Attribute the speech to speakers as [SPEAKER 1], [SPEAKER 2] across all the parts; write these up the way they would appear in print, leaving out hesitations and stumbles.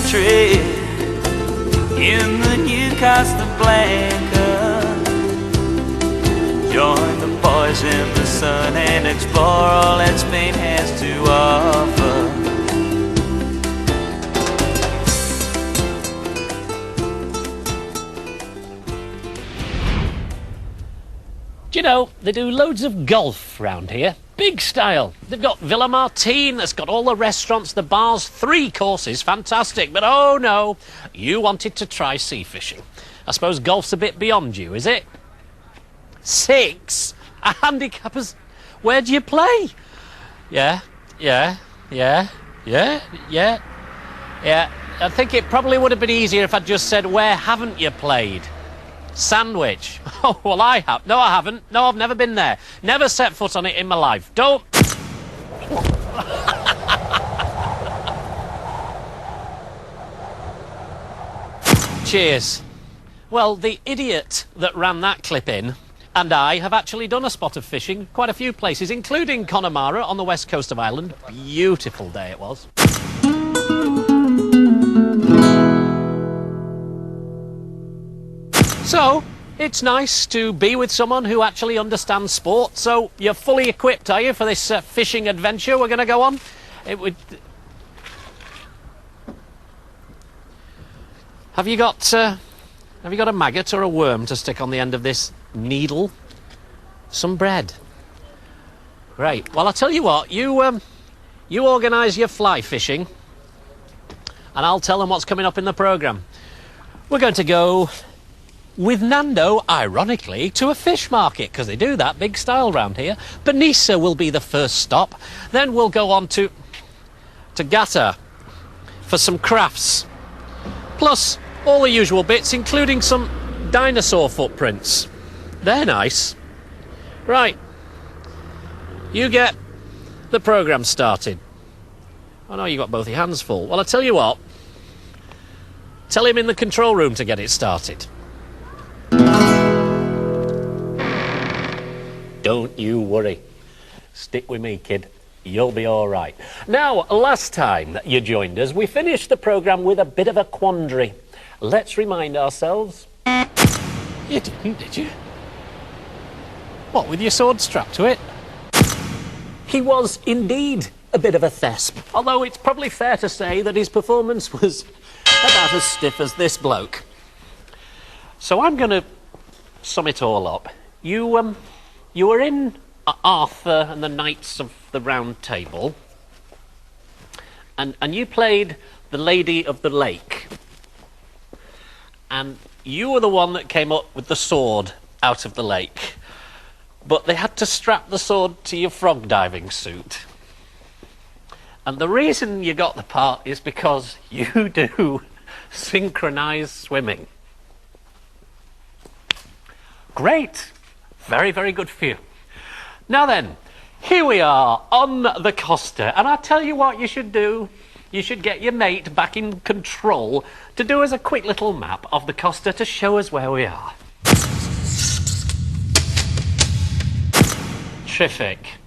[SPEAKER 1] trip in the new Costa Blanca. Join the boys in the sun and explore all that Spain has to offer.
[SPEAKER 2] Do you know, they do loads of golf round here. Big style. They've got Villa Martin, that's got all the restaurants, the bars, 3 courses, fantastic. But oh no, you wanted to try sea fishing. I suppose golf's a bit beyond you, is it? 6? A handicapper's... Where do you play? Yeah. I think it probably would have been easier if I'd just said, where haven't you played? Sandwich. Oh, well, I have. No, I haven't. No, I've never been there. Never set foot on it in my life. Don't... Cheers. Well, the idiot that ran that clip in and I have actually done a spot of fishing quite a few places, including Connemara on the west coast of Ireland. Beautiful day it was. So, it's nice to be with someone who actually understands sport. So, you're fully equipped, are you, for this fishing adventure we're going to go on? Have you got a maggot or a worm to stick on the end of this needle? Some bread. Great. Well, I'll tell you what. You organise your fly fishing, and I'll tell them what's coming up in the programme. We're going to go with Nando, ironically, to a fish market, because they do that big style round here. Benissa will be the first stop. Then we'll go on to Gata for some crafts. Plus, all the usual bits, including some Dinosaur Footprints. They're nice. Right. You get the programme started. I know you got both your hands full. Well, I'll tell you what. Tell him in the control room to get it started. Don't you worry. Stick with me, kid. You'll be all right. Now, last time that you joined us, we finished the programme with a bit of a quandary. Let's remind ourselves. You didn't, did you? What, with your sword strapped to it? He was indeed a bit of a thesp, although it's probably fair to say that his performance was about as stiff as this bloke. So I'm going to sum it all up. You were in Arthur and the Knights of the Round Table, and you played the Lady of the Lake, and you were the one that came up with the sword out of the lake, but they had to strap the sword to your frog diving suit. And the reason you got the part is because you do synchronized swimming. Great. Very, very good for you. Now then, here we are on the Costa, and I'll tell you what you should do. You should get your mate back in control to do us a quick little map of the Costa to show us where we are. Terrific.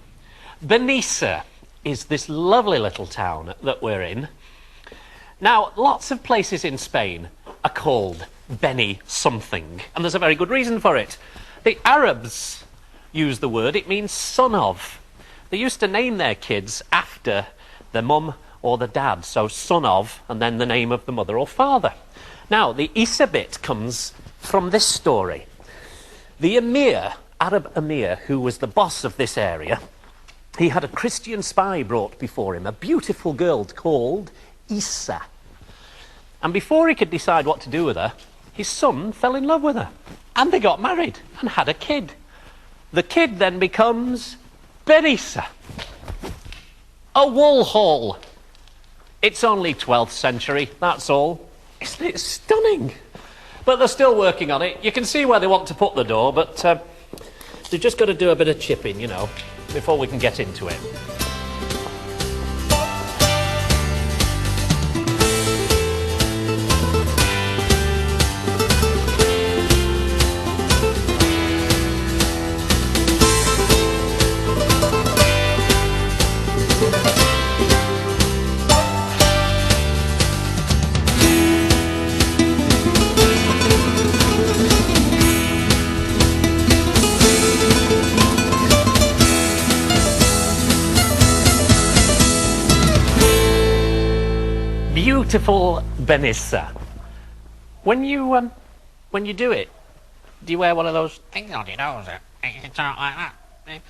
[SPEAKER 2] Benissa is this lovely little town that we're in. Now, lots of places in Spain are called Beni something, and there's a very good reason for it. The Arabs use the word, it means son of. They used to name their kids after the mum or the dad, so son of, and then the name of the mother or father. Now, the Isa bit comes from this story. The emir, Arab emir, who was the boss of this area, he had a Christian spy brought before him, a beautiful girl called Isa. And before he could decide what to do with her, his son fell in love with her. And they got married and had a kid. The kid then becomes Benissa, a wool haul. It's only 12th century, that's all. Isn't it stunning? But they're still working on it. You can see where they want to put the door, but they've just got to do a bit of chipping, you know, before we can get into it. Beautiful Benissa. When you do it, do you wear one of those things on your nose? It's not like that.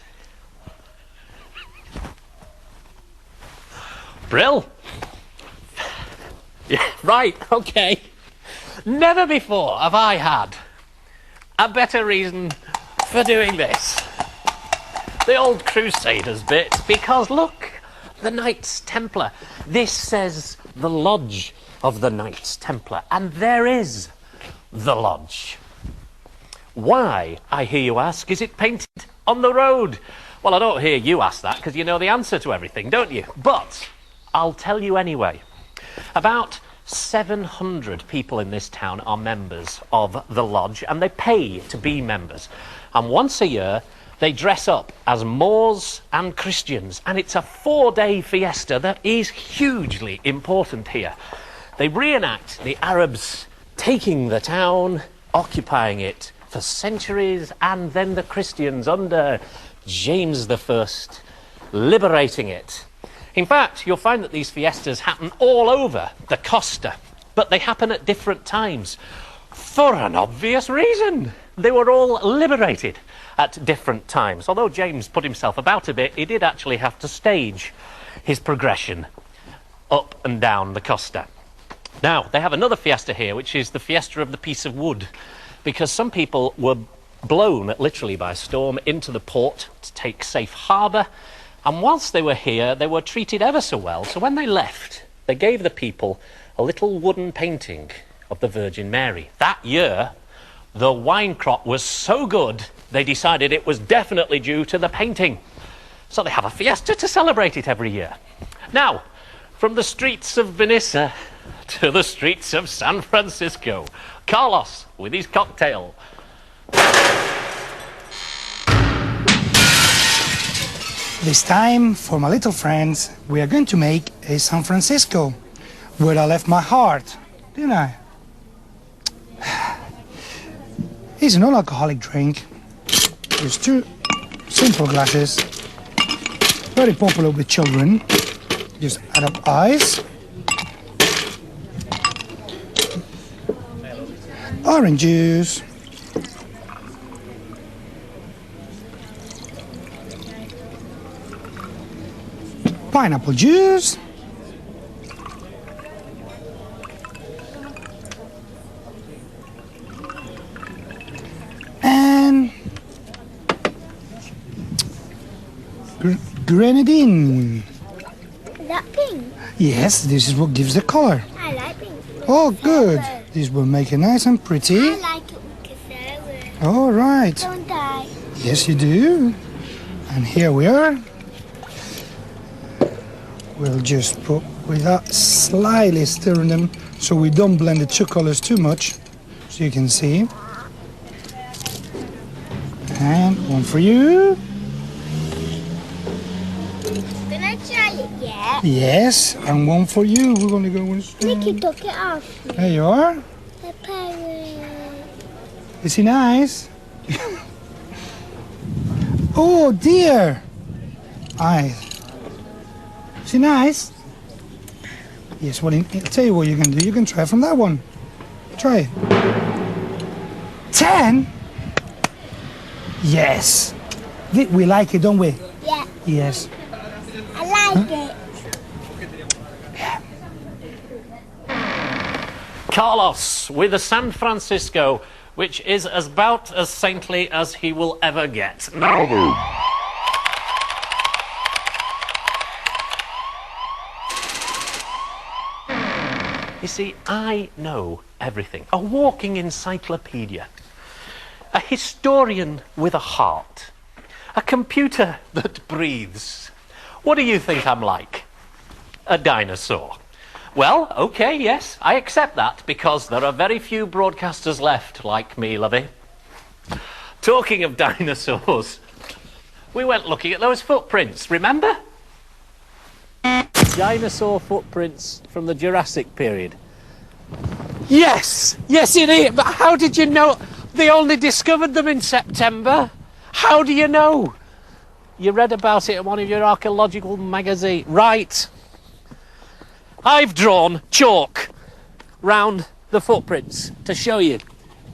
[SPEAKER 2] Brill. Yeah, right, okay. Never before have I had a better reason for doing this. The old Crusaders bit, because look, the Knights Templar. This says the Lodge of the Knights Templar, and there is the lodge. Why, I hear you ask, is it painted on the road? Well, I don't hear you ask that, because you know the answer to everything, don't you? But I'll tell you anyway. About 700 people in this town are members of the lodge, and they pay to be members. And once a year, they dress up as Moors and Christians, and it's a 4-day fiesta that is hugely important here. They reenact the Arabs taking the town, occupying it for centuries, and then the Christians under James I liberating it. In fact, you'll find that these fiestas happen all over the Costa, but they happen at different times for an obvious reason. They were all liberated at different times. Although James put himself about a bit, he did actually have to stage his progression up and down the Costa. Now, they have another fiesta here, which is the fiesta of the piece of wood, because some people were blown literally by a storm into the port to take safe harbour, and whilst they were here, they were treated ever so well. So when they left, they gave the people a little wooden painting of the Virgin Mary. That year, the wine crop was so good, they decided it was definitely due to the painting. So they have a fiesta to celebrate it every year. Now, from the streets of Benissa to the streets of San Francisco, Carlos with his cocktail.
[SPEAKER 3] This time, for my little friends, we are going to make a San Francisco, where I left my heart, didn't I? It's a non-alcoholic drink. There's 2 simple glasses, very popular with children. Just add up ice, orange juice, pineapple juice, and grenadine.
[SPEAKER 4] Is that pink?
[SPEAKER 3] Yes, this is what gives the color.
[SPEAKER 4] I like pink.
[SPEAKER 3] Oh, good. This will make it nice and pretty.
[SPEAKER 4] I like it with cassava.
[SPEAKER 3] All right.
[SPEAKER 4] Don't I?
[SPEAKER 3] Yes, you do. And here we are. We'll just put, without slightly stirring them, so we don't blend the 2 colors too much, so you can see. And one for you.
[SPEAKER 4] Can I try it yet?
[SPEAKER 3] Yes, and one for you. We're going to go with
[SPEAKER 4] Nicky took it off.
[SPEAKER 3] There you are.
[SPEAKER 4] The pirate.
[SPEAKER 3] Is he nice? Oh dear. Is he nice? Yes, well, I'll tell you what you can do. You can try from that one. Try it. 10? Yes. We like it, don't we?
[SPEAKER 4] Yeah,
[SPEAKER 3] Yes.
[SPEAKER 4] I like it.
[SPEAKER 2] Carlos with a San Francisco, which is about as saintly as he will ever get. You see, I know everything. A walking encyclopedia. A historian with a heart. A computer that breathes. What do you think I'm like? A dinosaur. Well, okay, yes, I accept that, because there are very few broadcasters left like me, lovey. Talking of dinosaurs, we went looking at those footprints, remember? Dinosaur footprints from the Jurassic period. Yes, yes it is, but how did you know? They only discovered them in September. How do you know? You read about it in one of your archaeological magazines. Right. I've drawn chalk round the footprints to show you.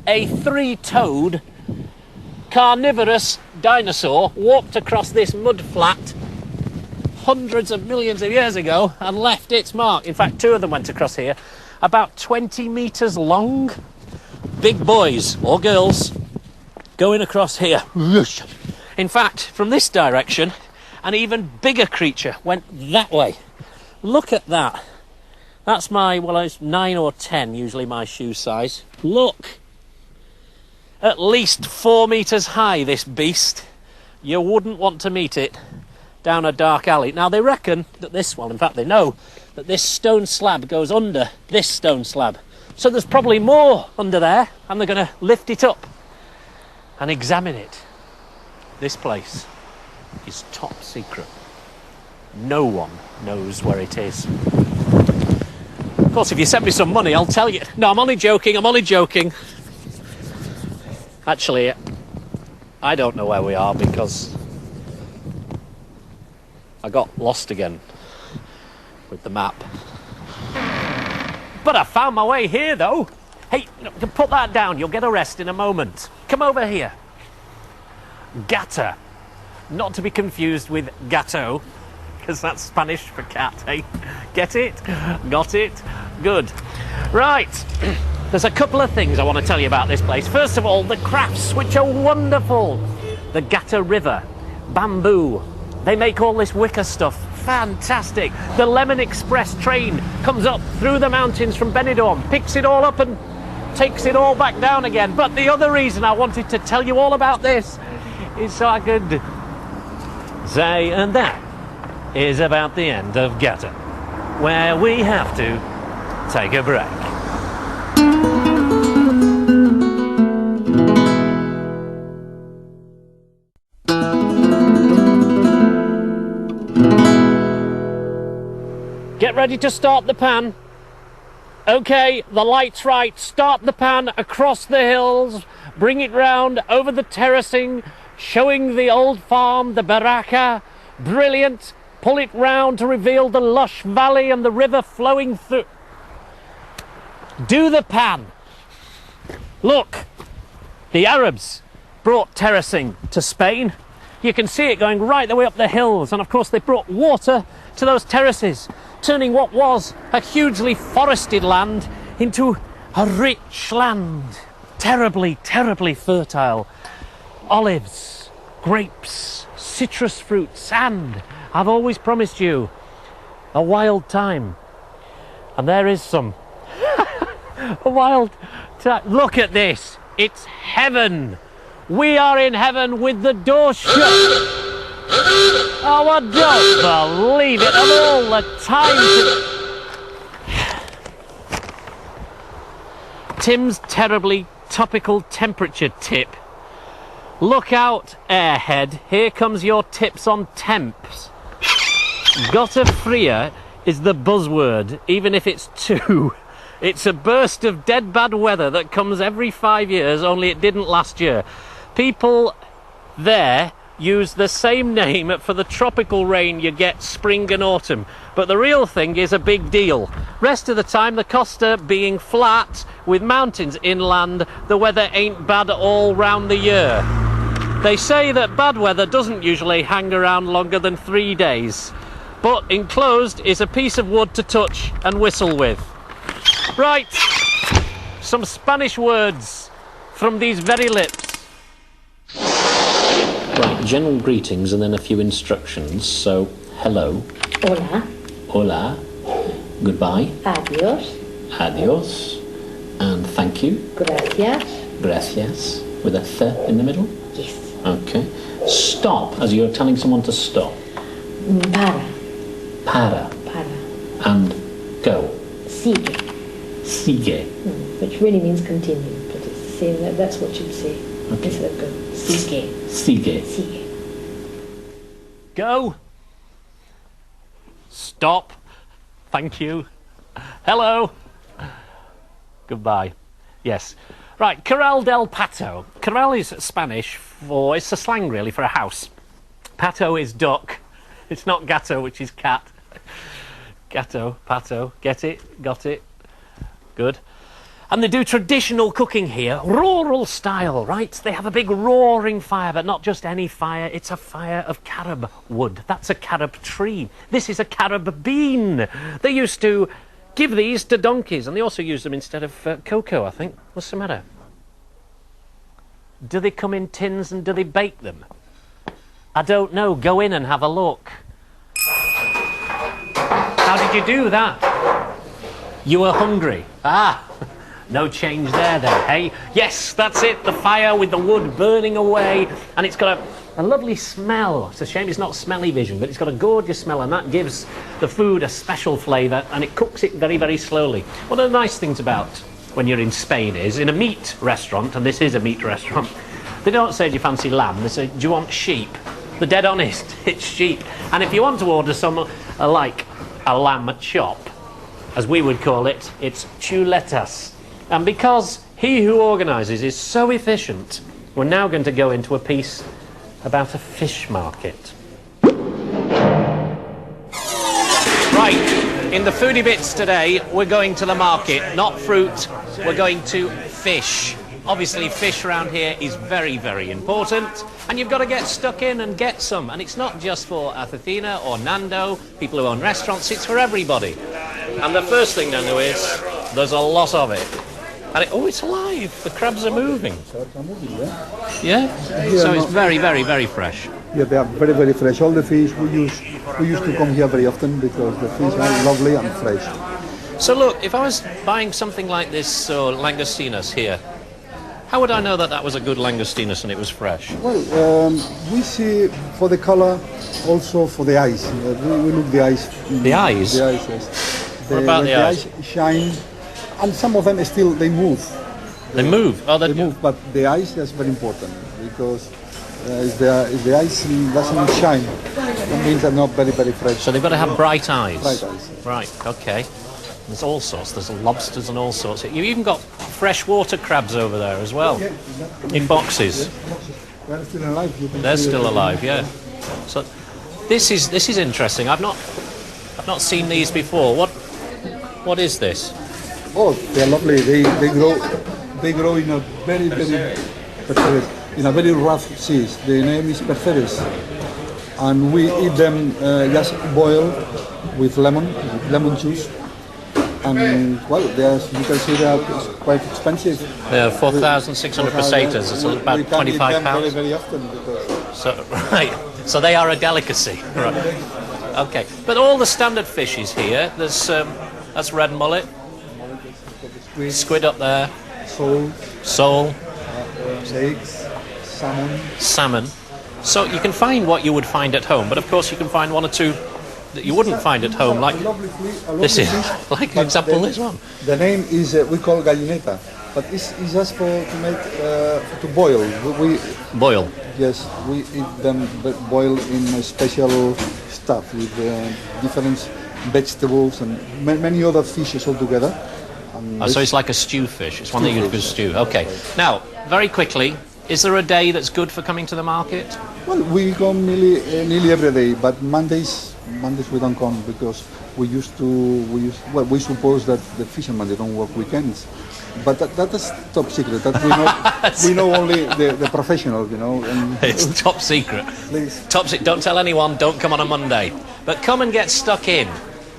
[SPEAKER 2] A three-toed carnivorous dinosaur walked across this mud flat hundreds of millions of years ago and left its mark. In fact, two of them went across here, about 20 metres long. Big boys or girls going across here. In fact, from this direction, an even bigger creature went that way. Look at that. That's my, well, it's 9 or 10, usually my shoe size. Look. At least 4 metres high, this beast. You wouldn't want to meet it down a dark alley. Now, they reckon that this one, in fact, they know that this stone slab goes under this stone slab. So there's probably more under there, and they're going to lift it up and examine it. This place is top secret. No one knows where it is. Of course, if you send me some money, I'll tell you. No, I'm only joking. Actually, I don't know where we are because I got lost again with the map. But I found my way here, though. Hey, put that down. You'll get a rest in a moment. Come over here. Gata. Not to be confused with gato, because that's Spanish for cat, eh? Get it? Got it? Good. Right. There's a couple of things I want to tell you about this place. First of all, the crafts, which are wonderful. The Gata River, bamboo. They make all this wicker stuff. Fantastic. The Lemon Express train comes up through the mountains from Benidorm, picks it all up and takes it all back down again. But the other reason I wanted to tell you all about this is so I could say, and that is about the end of Gata, where we have to take a break. Get ready to start the pan. Okay, the light's right. Start the pan across the hills. Bring it round over the terracing, showing the old farm, the baraka. Brilliant. Pull it round to reveal the lush valley and the river flowing through. Do the pan. Look, the Arabs brought terracing to Spain. You can see it going right the way up the hills. And of course they brought water to those terraces, turning what was a hugely forested land into a rich land. Terribly, terribly fertile. Olives, grapes, citrus fruits, and I've always promised you a wild time. And there is some. A wild time. Look at this. It's heaven. We are in heaven with the door shut. Oh, I don't believe it. Of all the time to... Tim's terribly topical temperature tip. Look out, airhead. Here comes your tips on temps. Gata fria is the buzzword, even if it's two. It's a burst of dead bad weather that comes every 5 years, only it didn't last year. People there use the same name for the tropical rain you get spring and autumn, but the real thing is a big deal. Rest of the time, the Costa being flat with mountains inland, the weather ain't bad all round the year. They say that bad weather doesn't usually hang around longer than 3 days, but enclosed is a piece of wood to touch and whistle with. Right, some Spanish words from these very lips. Right, general greetings and then a few instructions. So, hello.
[SPEAKER 5] Hola.
[SPEAKER 2] Hola. Goodbye.
[SPEAKER 5] Adiós.
[SPEAKER 2] Adios. And thank you.
[SPEAKER 5] Gracias.
[SPEAKER 2] Gracias. With a th in the middle?
[SPEAKER 5] Yes.
[SPEAKER 2] Okay. Stop, as you're telling someone to stop.
[SPEAKER 5] Para.
[SPEAKER 2] Para.
[SPEAKER 5] Para.
[SPEAKER 2] And go.
[SPEAKER 5] Sigue.
[SPEAKER 2] Sigue.
[SPEAKER 5] Which really means continue, but it's the same, that's what you'd say.
[SPEAKER 2] Okay.
[SPEAKER 5] Instead of go. Sigue.
[SPEAKER 2] Sigue.
[SPEAKER 5] Sigue.
[SPEAKER 2] Go. Stop. Thank you. Hello. Goodbye. Yes. Right, Corral del Pato. Corral is Spanish for, it's a slang really for a house. Pato is duck. It's not gato, which is cat. Gatto, pato, get it, got it. Good. And they do traditional cooking here, rural style, right? They have a big roaring fire, but not just any fire, it's a fire of carob wood. That's a carob tree. This is a carob bean. They used to give these to donkeys, and they also use them instead of cocoa, I think. What's the matter? Do they come in tins and do they bake them? I don't know. Go in and have a look. How did you do that? You were hungry. Ah! No change there then, hey? Yes, that's it, the fire with the wood burning away, and it's got a lovely smell. It's a shame it's not smelly vision, but it's got a gorgeous smell, and that gives the food a special flavour, and it cooks it very, very slowly. One of the nice things about when you're in Spain is, in a meat restaurant, and this is a meat restaurant, they don't say, do you fancy lamb? They say, do you want sheep? They're dead honest, it's sheep. And if you want to order some, like a lamb chop, as we would call it, it's chuletas. And because he who organises is so efficient, we're now going to go into a piece about a fish market. Right, in the foodie bits today, we're going to the market, not fruit, we're going to fish. Obviously, fish around here is very, very important, and you've got to get stuck in and get some. And it's not just for Athena or Nando, people who own restaurants, it's for everybody. And the first thing, Nando, is there's a lot of it. And it's alive. The crabs are moving. Yeah? So it's very, very, very fresh.
[SPEAKER 6] Yeah, they are very, very fresh. All the fish we used to come here very often because the fish are lovely and fresh.
[SPEAKER 2] So look, if I was buying something like this langostinos here, how would I know that that was a good langostinos and it was fresh?
[SPEAKER 6] Well, we see for the color, also for the eyes. We look the eyes.
[SPEAKER 2] The eyes?
[SPEAKER 6] The eyes, yes.
[SPEAKER 2] What about the eyes?
[SPEAKER 6] The eyes shine, and some of them still they move.
[SPEAKER 2] They move? Oh,
[SPEAKER 6] they move, but the eyes is very important because if the eyes doesn't shine, that means they're not very, very fresh.
[SPEAKER 2] So they've got to have bright eyes?
[SPEAKER 6] Bright eyes.
[SPEAKER 2] Right, okay. There's all sorts. There's lobsters and all sorts. You've even got freshwater crabs over there as well,
[SPEAKER 6] Yeah,
[SPEAKER 2] in boxes.
[SPEAKER 6] They're still alive.
[SPEAKER 2] They're still alive, yeah. So this is interesting. I've not seen these before. What is this?
[SPEAKER 6] Oh, they're lovely. They grow in a very, in a very rough seas. The name is perferis, and we eat them just boiled with lemon juice. And well, you can see they are quite expensive.
[SPEAKER 2] They're 4,600 pesetas. It's about £25.
[SPEAKER 6] Very, very often because
[SPEAKER 2] So right, so they are a delicacy. Right. Okay, but all the standard fishes here. There's that's red mullet, squid up there, sole,
[SPEAKER 6] eggs,
[SPEAKER 2] salmon. So you can find what you would find at home, but of course you can find one or two that you wouldn't find at home, like this is, like an example, this one.
[SPEAKER 6] The name is, we call gallineta, but it's just to make, to boil.
[SPEAKER 2] Boil?
[SPEAKER 6] Yes, we eat them boiled in a special stuff with different vegetables and many other fishes all together.
[SPEAKER 2] So it's like a stew fish, it's one that you do stew. Okay, now, very quickly, is there a day that's good for coming to the market?
[SPEAKER 6] Well, we come nearly every day, but Mondays we don't come because we suppose that the fishermen, they don't work weekends. But that is top secret. That we know only the professionals, you know. And
[SPEAKER 2] it's top secret.
[SPEAKER 6] Please.
[SPEAKER 2] Don't tell anyone, don't come on a Monday. But come and get stuck in.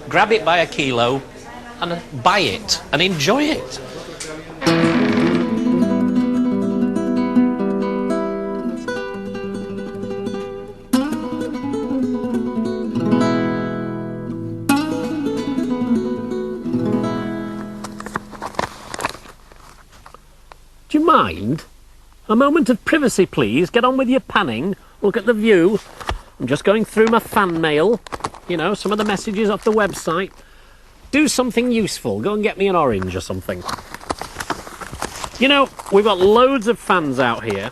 [SPEAKER 2] Grab it by a kilo and buy it and enjoy it. Do you mind? A moment of privacy, please. Get on with your panning. Look at the view. I'm just going through my fan mail. You know, some of the messages off the website. Do something useful. Go and get me an orange or something. You know, we've got loads of fans out here,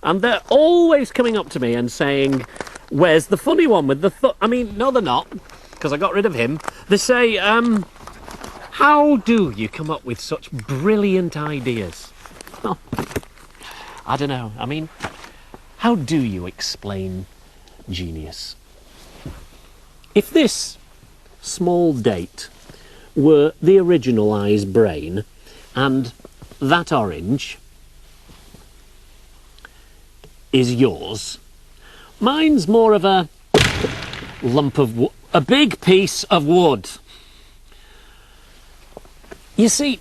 [SPEAKER 2] and they're always coming up to me and saying, where's the funny one with the I mean, no, they're not, because I got rid of him. They say, how do you come up with such brilliant ideas? Well, I don't know. I mean, how do you explain genius? If this small date were the original eye's brain, and that orange is yours. Mine's more of a lump of a big piece of wood. You see,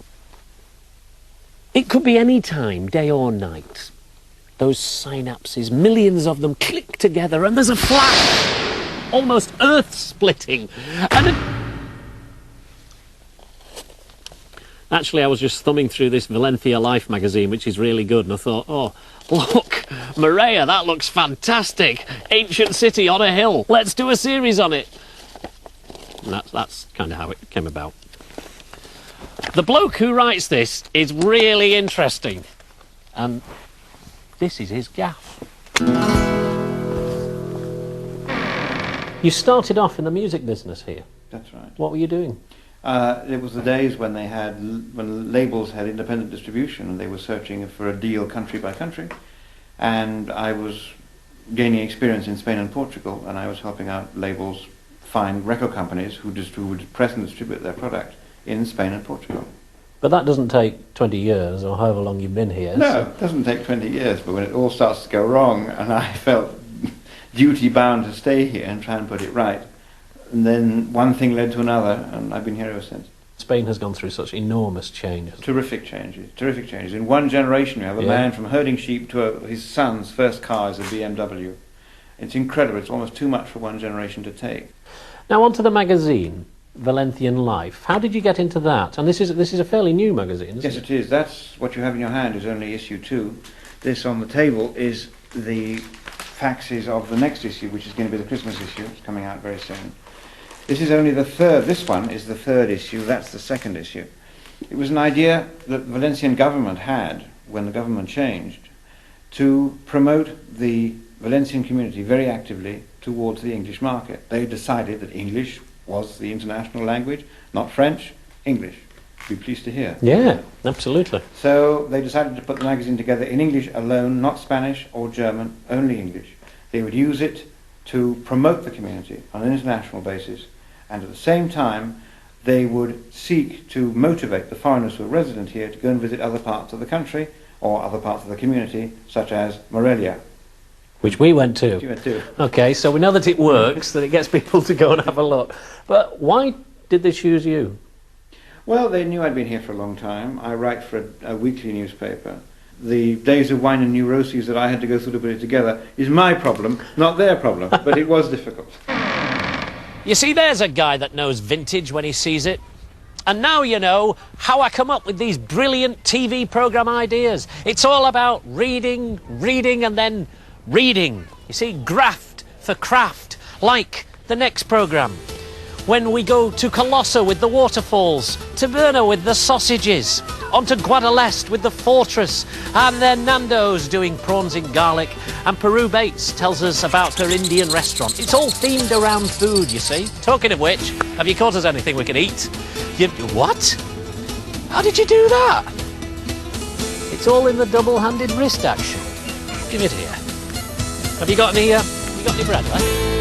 [SPEAKER 2] it could be any time, day or night. Those synapses, millions of them click together and there's a flash, almost earth-splitting. And actually, I was just thumbing through this Valencia Life magazine, which is really good, and I thought, oh, look, Maria, that looks fantastic. Ancient city on a hill. Let's do a series on it. And that's kind of how it came about. The bloke who writes this is really interesting. And this is his gaff. You started off in the music business here.
[SPEAKER 7] That's right.
[SPEAKER 2] What were you doing?
[SPEAKER 7] It was the days when when labels had independent distribution and they were searching for a deal country by country. And I was gaining experience in Spain and Portugal, and I was helping out labels find record companies who would press and distribute their product in Spain and Portugal.
[SPEAKER 2] But that doesn't take 20 years or however long you've been here.
[SPEAKER 7] No,
[SPEAKER 2] So.
[SPEAKER 7] it doesn't take 20 years, but when it all starts to go wrong, and I felt duty bound to stay here and try and put it right, and then one thing led to another, and I've been here ever since.
[SPEAKER 2] Spain has gone through such enormous changes.
[SPEAKER 7] Terrific changes, terrific changes. In one generation you have a man from herding sheep to his son's first car is a BMW. It's incredible, it's almost too much for one generation to take.
[SPEAKER 2] Now on to the magazine, Valencian Life. How did you get into that? And this is a fairly new magazine, isn't
[SPEAKER 7] Yes, it is. That's what you have in your hand is only issue 2. This on the table is the faxes of the next issue, which is going to be the Christmas issue. It's coming out very soon. This is only the third. This one is the third issue. That's the second issue. It was an idea that the Valencian government had when the government changed to promote the Valencian community very actively towards the English market. They decided that English was the international language, not French, English. Be pleased to hear.
[SPEAKER 2] Yeah, absolutely.
[SPEAKER 7] So they decided to put the magazine together in English alone, not Spanish or German, only English. They would use it to promote the community on an international basis, and at the same time they would seek to motivate the foreigners who are resident here to go and visit other parts of the country or other parts of the community, such as Morelia.
[SPEAKER 2] Which we went to.
[SPEAKER 7] You went to.
[SPEAKER 2] Okay, so we know that it works, that it gets people to go and have a look. But why did they choose you?
[SPEAKER 7] Well, they knew I'd been here for a long time. I write for a weekly newspaper. The days of wine and neuroses that I had to go through to put it together is my problem, not their problem, but it was difficult.
[SPEAKER 2] You see, there's a guy that knows vintage when he sees it. And now you know how I come up with these brilliant TV programme ideas. It's all about reading, and then reading. You see, graft for craft, like the next programme. When we go to Costa with the waterfalls, to Berna with the sausages, on to Guadalest with the fortress, and then Nando's doing prawns in garlic, and Peru Bates tells us about her Indian restaurant. It's all themed around food, you see. Talking of which, have you caught us anything we can eat? What? How did you do that? It's all in the double-handed wrist action. Give it here. Have you got any bread left?